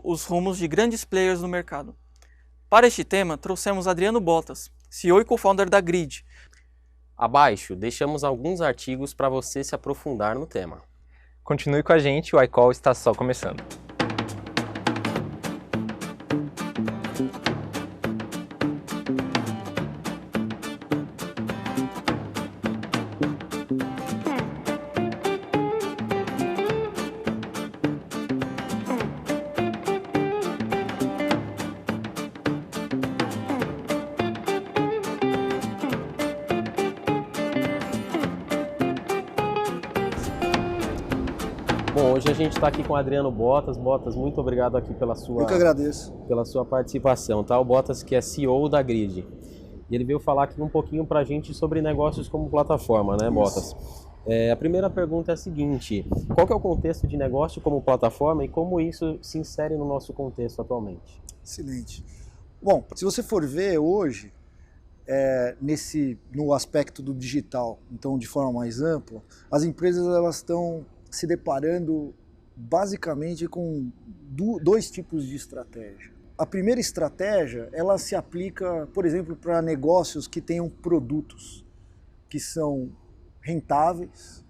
os rumos de grandes players no mercado. Para este tema, trouxemos Adriano Bottas, CEO e co-founder da Grid. Abaixo, deixamos alguns artigos para você se aprofundar no tema. Continue com a gente, o iCall está só começando. Bom, hoje a gente está aqui com o Adriano Bottas. Bottas, muito obrigado aqui Eu que agradeço. pela sua participação, tá? O Bottas, que é CEO da Grid. E ele veio falar aqui um pouquinho para a gente sobre negócios como plataforma, né, Bottas? A primeira pergunta é a seguinte: qual que é o contexto de negócio como plataforma e como isso se insere no nosso contexto atualmente? Excelente. Bom, se você for ver hoje, no aspecto do digital, então de forma mais ampla, as empresas elas estão se deparando basicamente com dois tipos de estratégia. A primeira estratégia, ela se aplica, por exemplo, para negócios que tenham produtos que são rentáveis,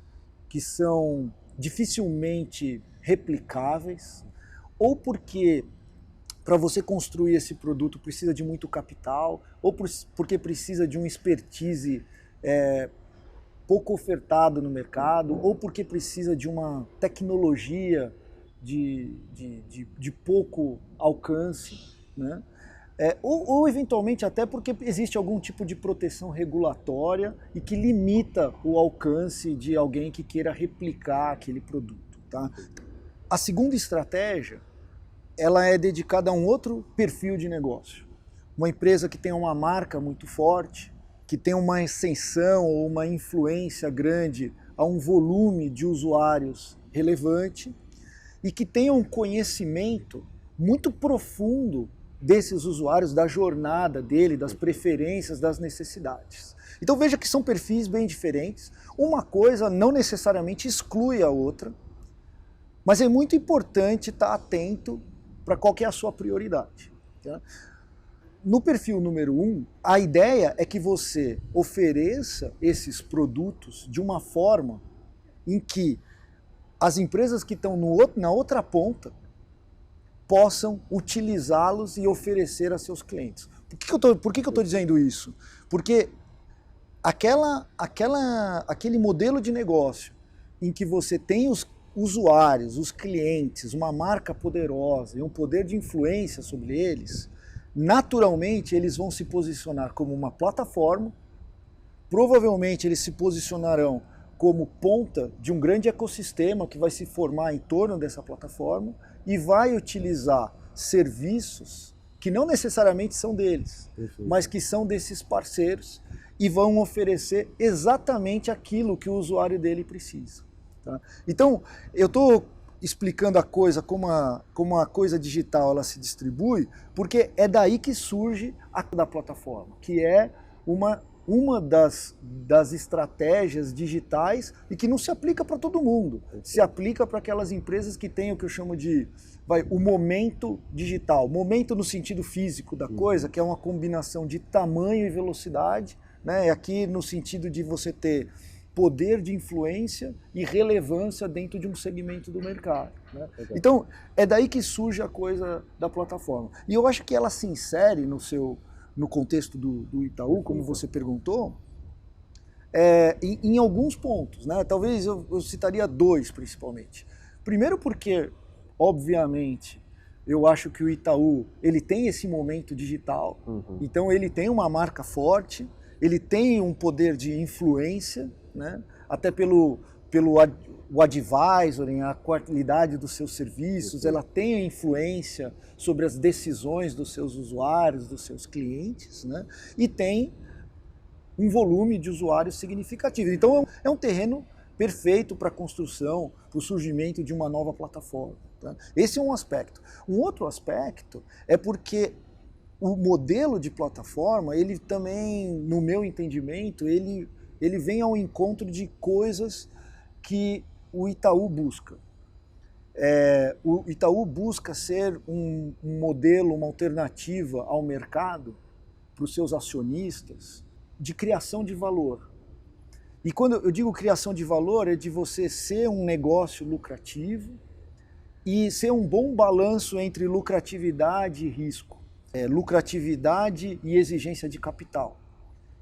que são dificilmente replicáveis, ou porque para você construir esse produto precisa de muito capital, ou porque precisa de uma expertise pouco ofertado no mercado, ou porque precisa de uma tecnologia de pouco alcance, né? Ou eventualmente até porque existe algum tipo de proteção regulatória e que limita o alcance de alguém que queira replicar aquele produto, tá? A segunda estratégia, ela é dedicada a um outro perfil de negócio. Uma empresa que tem uma marca muito forte, que tem uma ascensão ou uma influência grande a um volume de usuários relevante e que tenha um conhecimento muito profundo desses usuários, da jornada dele, das preferências, das necessidades. Então veja que são perfis bem diferentes. Uma coisa não necessariamente exclui a outra, mas é muito importante estar atento para qual que é a sua prioridade, tá? No perfil número 1, a ideia é que você ofereça esses produtos de uma forma em que as empresas que estão na outra ponta possam utilizá-los e oferecer a seus clientes. Por que eu estou dizendo isso? Porque aquele modelo de negócio em que você tem os usuários, os clientes, uma marca poderosa e um poder de influência sobre eles, naturalmente eles vão se posicionar como uma plataforma, provavelmente eles se posicionarão como ponta de um grande ecossistema que vai se formar em torno dessa plataforma e vai utilizar serviços que não necessariamente são deles, mas que são desses parceiros e vão oferecer exatamente aquilo que o usuário dele precisa, tá? Então, eu estou explicando a coisa como a coisa digital ela se distribui, porque é daí que surge a da plataforma, que é uma das estratégias digitais e que não se aplica para todo mundo. Se aplica para aquelas empresas que têm o que eu chamo de o momento digital. Momento no sentido físico da coisa, que é uma combinação de tamanho e velocidade, né? Aqui no sentido de você ter poder de influência e relevância dentro de um segmento do mercado, né? Então, é daí que surge a coisa da plataforma. E eu acho que ela se insere no contexto do Itaú, como você perguntou, em alguns pontos, né? Talvez eu citaria dois, principalmente. Primeiro porque, obviamente, eu acho que o Itaú ele tem esse momento digital, então ele tem uma marca forte, ele tem um poder de influência, né? Até pelo advisoring, a qualidade dos seus serviços, ela tem a influência sobre as decisões dos seus usuários, dos seus clientes, né? E tem um volume de usuários significativo. Então é um terreno perfeito para a construção, para o surgimento de uma nova plataforma, tá? Esse é um aspecto. Um outro aspecto é porque o modelo de plataforma, ele também, no meu entendimento, ele vem ao encontro de coisas que o Itaú busca. O Itaú busca ser um modelo, uma alternativa ao mercado para os seus acionistas de criação de valor. E quando eu digo criação de valor, é de você ser um negócio lucrativo e ser um bom balanço entre lucratividade e risco, lucratividade e exigência de capital.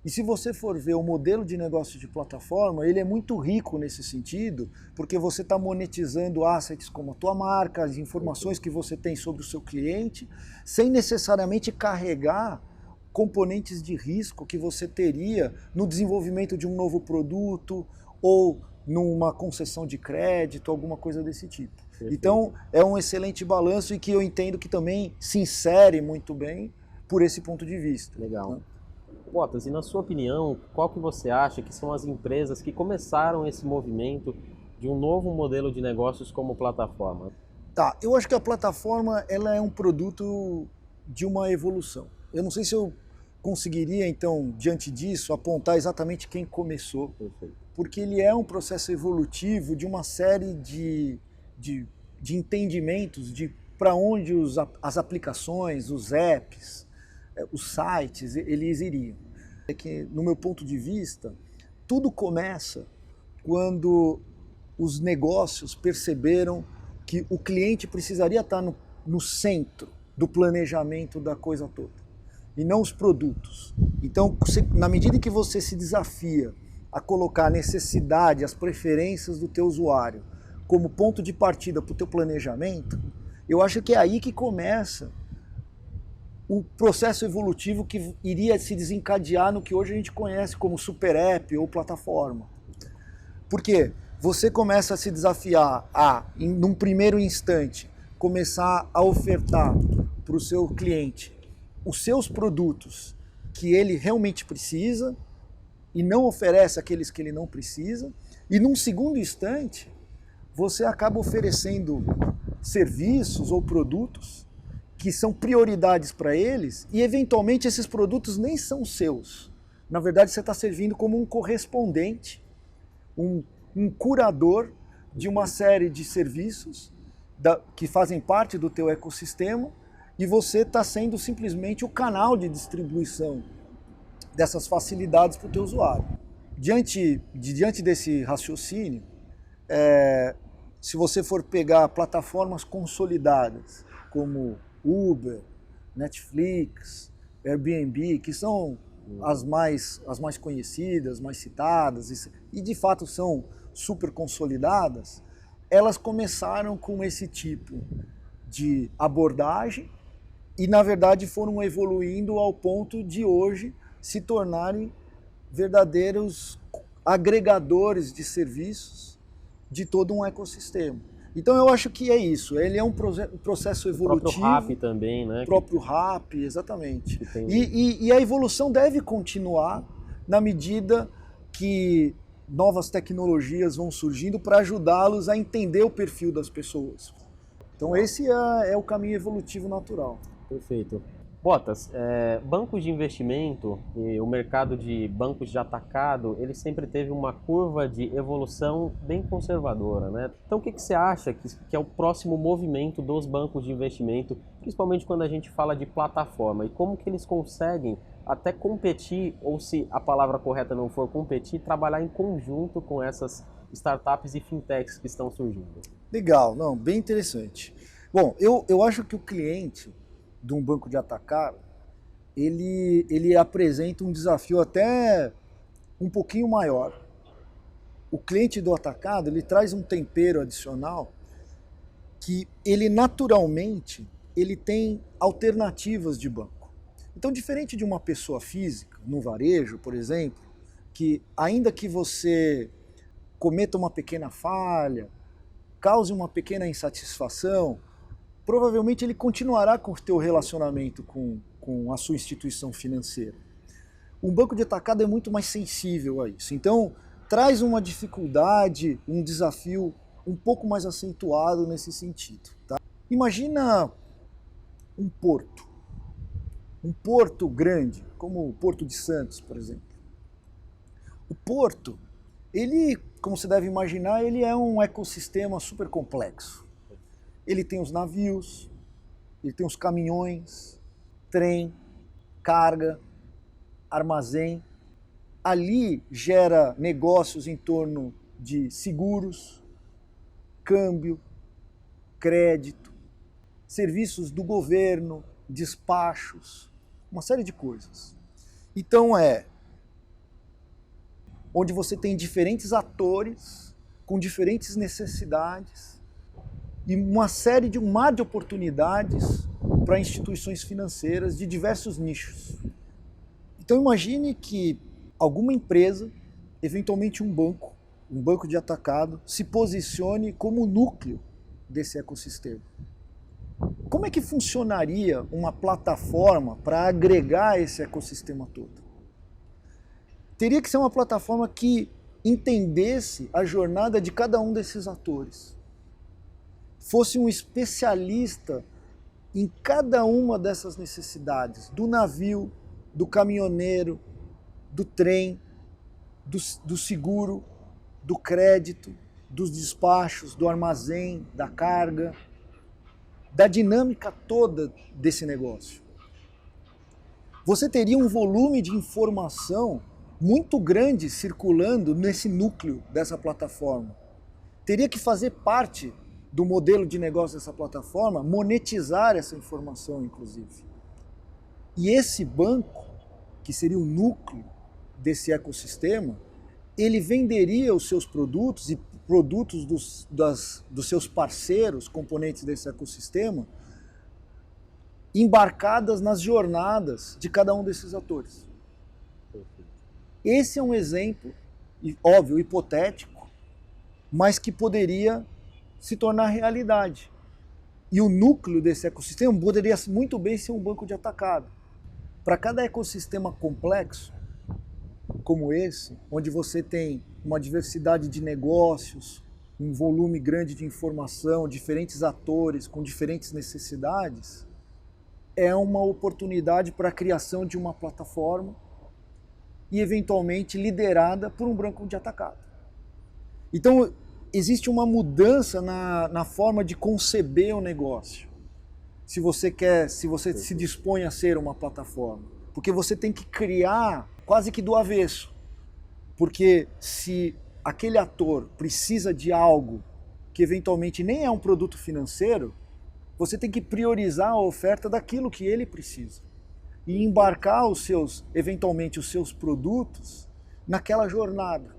E se você for ver o modelo de negócio de plataforma, ele é muito rico nesse sentido, porque você está monetizando assets como a tua marca, as informações que você tem sobre o seu cliente, sem necessariamente carregar componentes de risco que você teria no desenvolvimento de um novo produto ou numa concessão de crédito, alguma coisa desse tipo. Perfeito. Então, é um excelente balanço e que eu entendo que também se insere muito bem por esse ponto de vista. Legal. Né? Bottas, e na sua opinião, qual que você acha que são as empresas que começaram esse movimento de um novo modelo de negócios como plataforma? Tá, eu acho que a plataforma ela é um produto de uma evolução. Eu não sei se eu conseguiria, então, diante disso, apontar exatamente quem começou. Perfeito. Porque ele é um processo evolutivo de uma série de entendimentos de para onde as aplicações, os apps, os sites, eles iriam. É que, no meu ponto de vista, tudo começa quando os negócios perceberam que o cliente precisaria estar no centro do planejamento da coisa toda, e não os produtos. Então, na medida em que você se desafia a colocar a necessidade, as preferências do teu usuário como ponto de partida para o teu planejamento, eu acho que é aí que começa o processo evolutivo que iria se desencadear no que hoje a gente conhece como super app ou plataforma. Por quê? Você começa a se desafiar num primeiro instante, começar a ofertar para o seu cliente os seus produtos que ele realmente precisa e não oferece aqueles que ele não precisa, e num segundo instante, você acaba oferecendo serviços ou produtos que são prioridades para eles, e eventualmente esses produtos nem são seus. Na verdade, você está servindo como um correspondente, um curador de uma série de serviços que fazem parte do teu ecossistema, e você está sendo simplesmente o canal de distribuição dessas facilidades para o teu usuário. Diante desse raciocínio, se você for pegar plataformas consolidadas como Uber, Netflix, Airbnb, que são as mais conhecidas, mais citadas, e de fato são super consolidadas, elas começaram com esse tipo de abordagem e, na verdade, foram evoluindo ao ponto de hoje se tornarem verdadeiros agregadores de serviços de todo um ecossistema. Então eu acho que é isso, ele é um processo evolutivo. O próprio RAP também, né? O próprio RAP, exatamente. E a evolução deve continuar na medida que novas tecnologias vão surgindo para ajudá-los a entender o perfil das pessoas. Então esse é o caminho evolutivo natural. Perfeito. Bottas, bancos de investimento e o mercado de bancos de atacado, ele sempre teve uma curva de evolução bem conservadora, né? Então o que você acha que é o próximo movimento dos bancos de investimento, principalmente quando a gente fala de plataforma, e como que eles conseguem até competir, ou se a palavra correta não for competir, trabalhar em conjunto com essas startups e fintechs que estão surgindo? Legal, não, bem interessante. Bom, eu acho que o cliente de um banco de atacado, ele apresenta um desafio até um pouquinho maior. O cliente do atacado, ele traz um tempero adicional que ele naturalmente ele tem alternativas de banco. Então, diferente de uma pessoa física, no varejo, por exemplo, que ainda que você cometa uma pequena falha, cause uma pequena insatisfação, provavelmente ele continuará com o teu relacionamento com a sua instituição financeira. Um banco de atacado é muito mais sensível a isso. Então, traz uma dificuldade, um desafio um pouco mais acentuado nesse sentido. Tá? Imagina um porto grande, como o Porto de Santos, por exemplo. O porto, ele, como você deve imaginar, ele é um ecossistema super complexo. ele tem os navios, ele tem os caminhões, trem, carga, armazém. Ali gera negócios em torno de seguros, câmbio, crédito, serviços do governo, despachos, uma série de coisas. Então é onde você tem diferentes atores com diferentes necessidades e uma série de um mar de oportunidades para instituições financeiras de diversos nichos. Então imagine que alguma empresa, eventualmente um banco de atacado, se posicione como núcleo desse ecossistema. Como é que funcionaria uma plataforma para agregar esse ecossistema todo? Teria que ser uma plataforma que entendesse a jornada de cada um desses atores. Fosse um especialista em cada uma dessas necessidades, do navio, do caminhoneiro, do trem, do seguro, do crédito, dos despachos, do armazém, da carga, da dinâmica toda desse negócio. Você teria um volume de informação muito grande circulando nesse núcleo dessa plataforma. Teria que fazer parte do modelo de negócio dessa plataforma, monetizar essa informação, inclusive. E esse banco, que seria o núcleo desse ecossistema, ele venderia os seus produtos e produtos dos seus parceiros, componentes desse ecossistema, embarcadas nas jornadas de cada um desses atores. Esse é um exemplo, óbvio, hipotético, mas que poderia se tornar realidade. E o núcleo desse ecossistema poderia muito bem ser um banco de atacado. Para cada ecossistema complexo, como esse, onde você tem uma diversidade de negócios, um volume grande de informação, diferentes atores com diferentes necessidades, é uma oportunidade para a criação de uma plataforma e eventualmente liderada por um banco de atacado. Então existe uma mudança na forma de conceber o negócio. Se você se dispõe a ser uma plataforma, porque você tem que criar quase que do avesso. Porque se aquele ator precisa de algo que eventualmente nem é um produto financeiro, você tem que priorizar a oferta daquilo que ele precisa e embarcar eventualmente os seus produtos naquela jornada.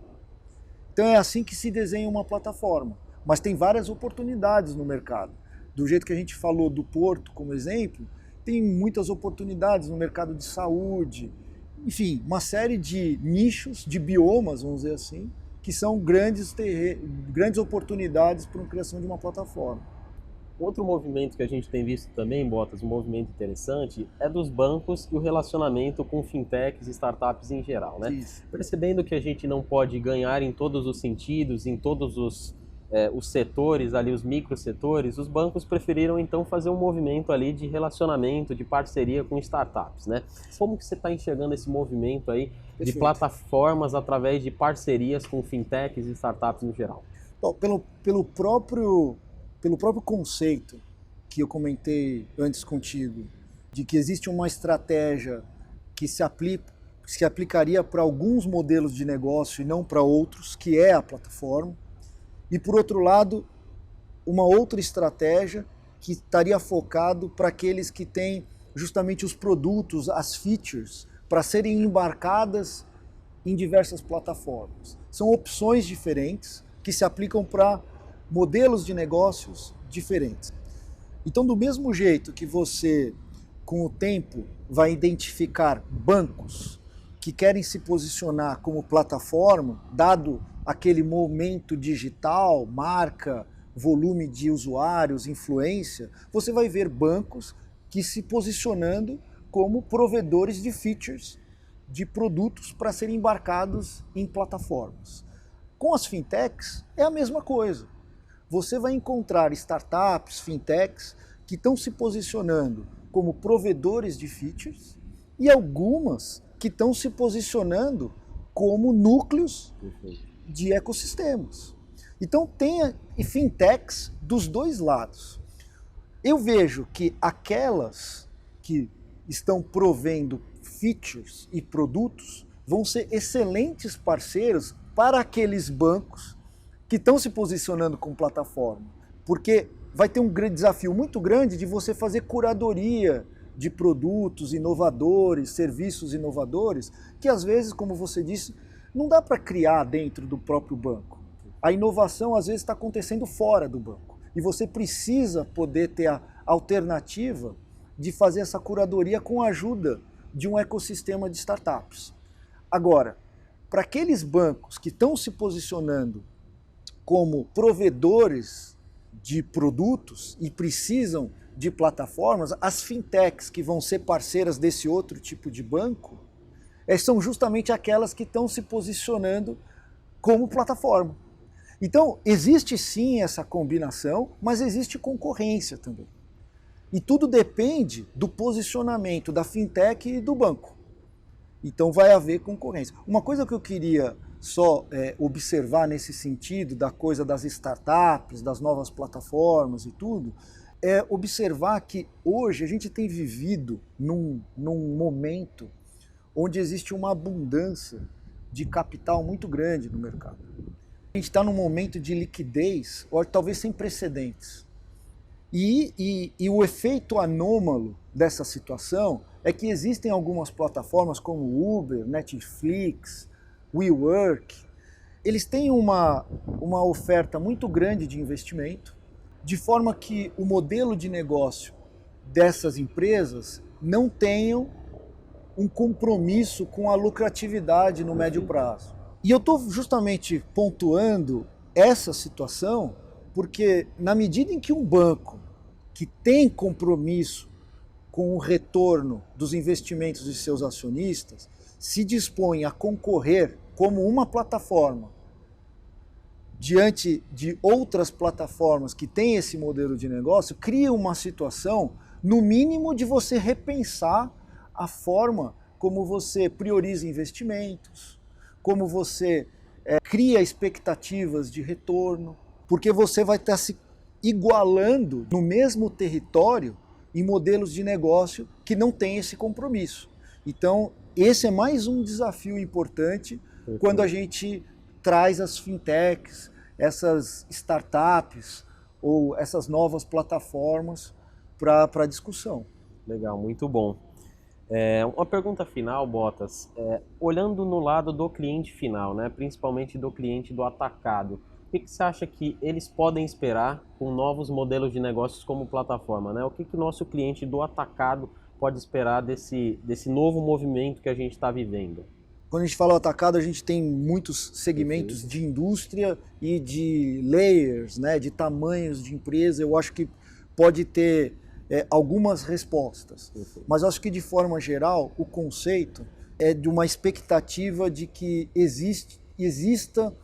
Então é assim que se desenha uma plataforma, mas tem várias oportunidades no mercado. Do jeito que a gente falou do Porto como exemplo, tem muitas oportunidades no mercado de saúde, enfim, uma série de nichos, de biomas, vamos dizer assim, que são grandes oportunidades para a criação de uma plataforma. Outro movimento que a gente tem visto também, Bottas, um movimento interessante, é dos bancos e o relacionamento com fintechs e startups em geral, né? Isso. Percebendo que a gente não pode ganhar em todos os sentidos, em todos os setores, ali os microsetores, os bancos preferiram então fazer um movimento ali de relacionamento, de parceria com startups, né? Como que você está enxergando esse movimento aí de plataformas através de parcerias com fintechs e startups no geral? Bom, pelo próprio conceito que eu comentei antes contigo, de que existe uma estratégia que se aplicaria para alguns modelos de negócio e não para outros, que é a plataforma, e por outro lado, uma outra estratégia que estaria focado para aqueles que têm justamente os produtos, as features, para serem embarcadas em diversas plataformas. São opções diferentes que se aplicam para modelos de negócios diferentes. Então, do mesmo jeito que você, com o tempo, vai identificar bancos que querem se posicionar como plataforma, dado aquele momento digital, marca, volume de usuários, influência, você vai ver bancos que se posicionando como provedores de features, de produtos para serem embarcados em plataformas. Com as fintechs é a mesma coisa. Você vai encontrar startups, fintechs, que estão se posicionando como provedores de features e algumas que estão se posicionando como núcleos de ecossistemas. Então tem fintechs dos dois lados. Eu vejo que aquelas que estão provendo features e produtos vão ser excelentes parceiros para aqueles bancos que estão se posicionando como plataforma, porque vai ter um grande desafio muito grande de você fazer curadoria de produtos inovadores, serviços inovadores, que às vezes, como você disse, não dá para criar dentro do próprio banco. A inovação às vezes está acontecendo fora do banco e você precisa poder ter a alternativa de fazer essa curadoria com a ajuda de um ecossistema de startups. Agora, para aqueles bancos que estão se posicionando como provedores de produtos e precisam de plataformas, as fintechs que vão ser parceiras desse outro tipo de banco, são justamente aquelas que estão se posicionando como plataforma. Então, existe sim essa combinação, mas existe concorrência também. E tudo depende do posicionamento da fintech e do banco. Então vai haver concorrência. Uma coisa que eu queria só observar nesse sentido, da coisa das startups, das novas plataformas e tudo, é observar que hoje a gente tem vivido num momento onde existe uma abundância de capital muito grande no mercado. A gente está num momento de liquidez, ou talvez sem precedentes. E o efeito anômalo dessa situação é que existem algumas plataformas como Uber, Netflix, WeWork, eles têm uma oferta muito grande de investimento, de forma que o modelo de negócio dessas empresas não tenham um compromisso com a lucratividade no médio prazo. E eu estou justamente pontuando essa situação porque na medida em que um banco que tem compromisso com o retorno dos investimentos de seus acionistas se dispõe a concorrer como uma plataforma diante de outras plataformas que têm esse modelo de negócio, cria uma situação, no mínimo, de você repensar a forma como você prioriza investimentos, como você cria expectativas de retorno, porque você vai estar se igualando no mesmo território em modelos de negócio que não têm esse compromisso. Então, esse é mais um desafio importante quando a gente traz as fintechs, essas startups ou essas novas plataformas para a discussão. Legal, muito bom. Uma pergunta final, Bottas. Olhando no lado do cliente final, né, principalmente do cliente do atacado, o que você acha que eles podem esperar com novos modelos de negócios como plataforma, né? O que o nosso cliente do atacado pode esperar desse novo movimento que a gente está vivendo? Quando a gente fala atacado, a gente tem muitos segmentos de indústria e de layers, né, de tamanhos de empresa. Eu acho que pode ter algumas respostas. Mas eu acho que, de forma geral, o conceito é de uma expectativa de que exista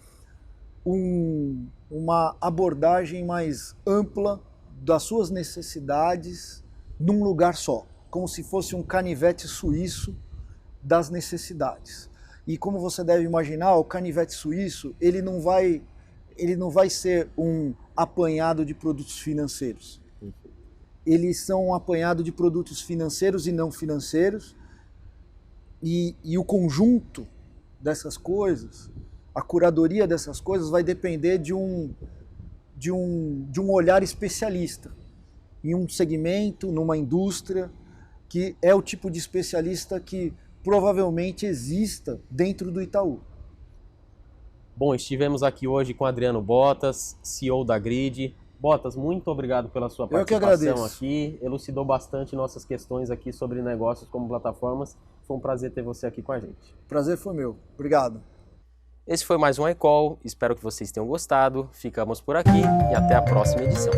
uma abordagem mais ampla das suas necessidades num lugar só, como se fosse um canivete suíço das necessidades. E como você deve imaginar, o canivete suíço ele não vai ser um apanhado de produtos financeiros. Eles são um apanhado de produtos financeiros e não financeiros, e o conjunto dessas coisas, a curadoria dessas coisas vai depender de um olhar especialista em um segmento, numa indústria, que é o tipo de especialista que provavelmente exista dentro do Itaú. Bom, estivemos aqui hoje com Adriano Bottas, CEO da Grid. Bottas, muito obrigado pela sua participação aqui, elucidou bastante nossas questões aqui sobre negócios como plataformas. Foi um prazer ter você aqui com a gente. Prazer foi meu. Obrigado. Esse foi mais um iCall, espero que vocês tenham gostado. Ficamos por aqui e até a próxima edição.